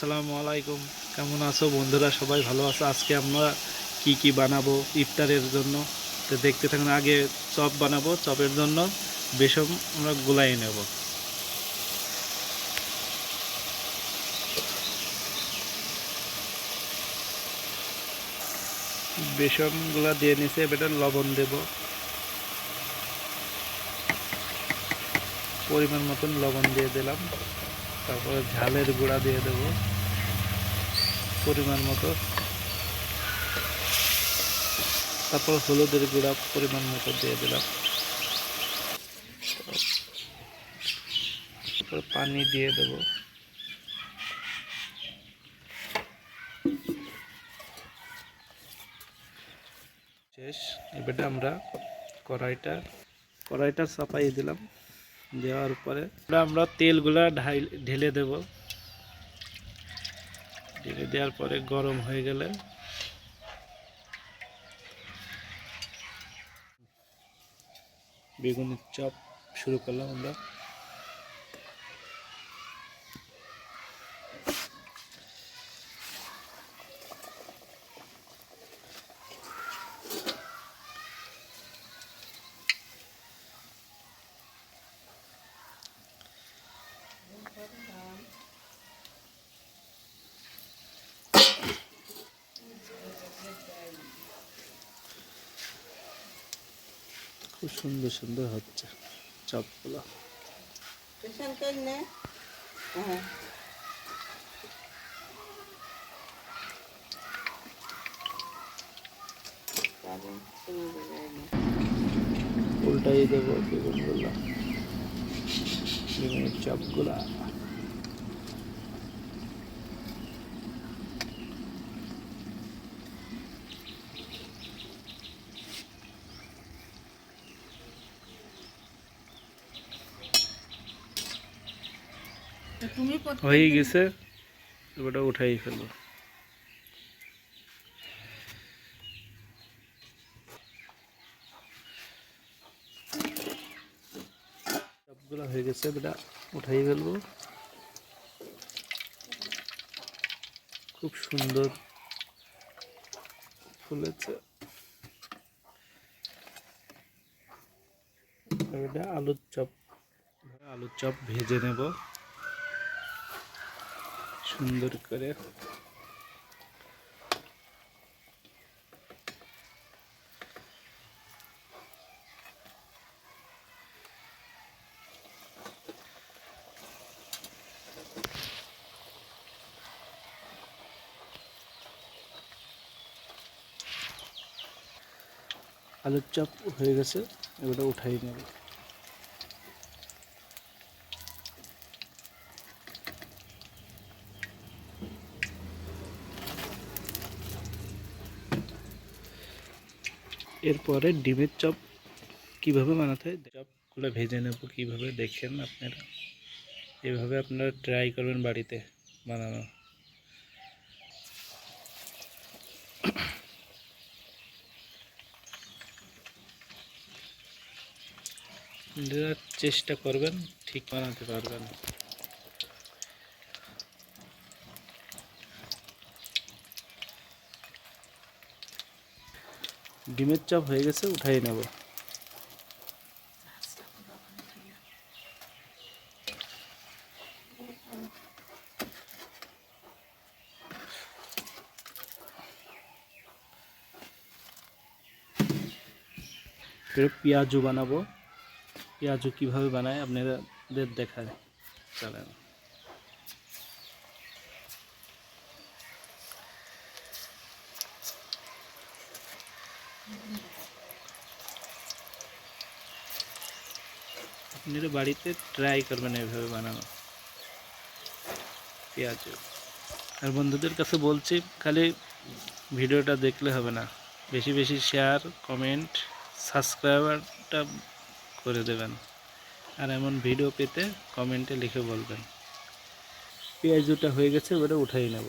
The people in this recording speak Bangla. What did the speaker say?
আসসালামু আলাইকুম। কেমন আছো বন্ধুরা? সবাই ভালো আছো? আজকে আমরা কি বানাবো ইফতারের জন্য তো দেখতে থাকুন। আগে চপ বানাবো। চপের জন্য বেসন আমরা গুলাই নেব। বেসন গুলা দিয়ে নিচে এবার লবণ দেব, পরিমাণ মতন লবণ দিয়ে দিলাম। তারপরে ঝালের গুঁড়া দিয়ে দেব পরিমাণ মতো। তারপর হলুদের গুঁড়া পরিমাণ মতো দিয়ে দিলাম। তারপর পানি দিয়ে দেব। শেষ। এবারে আমরা কড়াইটা চাপাই দিলাম। দেওয়ার পরে আমরা তেলগুলা ঢেলে দেব। ঢেলে দেওয়ার পরে গরম হয়ে গেলে বেগুনের চপ শুরু করলাম আমরা। খুব সুন্দর সুন্দর হচ্ছে চপগুলো। উল্টাই দেবো বেগুনের চপগুলা। হয়ে গেছে, ওটা উঠাই ফেলবো। সবগুলো হয়ে গেছে, এটা উঠাই ফেলবো। খুব সুন্দর ফুলেছে। এটা আলুর চপ ভেজে নেব সুন্দর করে। আলুর চপ হয়ে গেছে, এবারে উঠাই নেব। এরপরে ডিমের চপ কিভাবে বানাতে হয়, চপগুলো ভেজে নেব কিভাবে, দেখেন আপনারা। এভাবে আপনারা ট্রাই করবেন বাড়িতে বানানো। চেষ্টা করবেন, ঠিক বানাতে পারবেন। ডিমের চপ হয়ে গেছে, উঠাই নেব। পেঁয়াজু বানাবো। পেঁয়াজু কিভাবে বানায় আপনাদের দেখায় চলেন। আপনারা বাড়িতে ট্রাই করবেন এইভাবে বানানো পেঁয়াজু। আর বন্ধুদের কাছে বলছি, খালি ভিডিওটা দেখলে হবে না, বেশি বেশি শেয়ার, কমেন্ট, সাবস্ক্রাইবারটা করে দেবেন। আর এমন ভিডিও পেতে কমেন্টে লিখে বলবেন। পেঁয়াজুটা হয়ে গেছে, ওটা উঠাই নেব।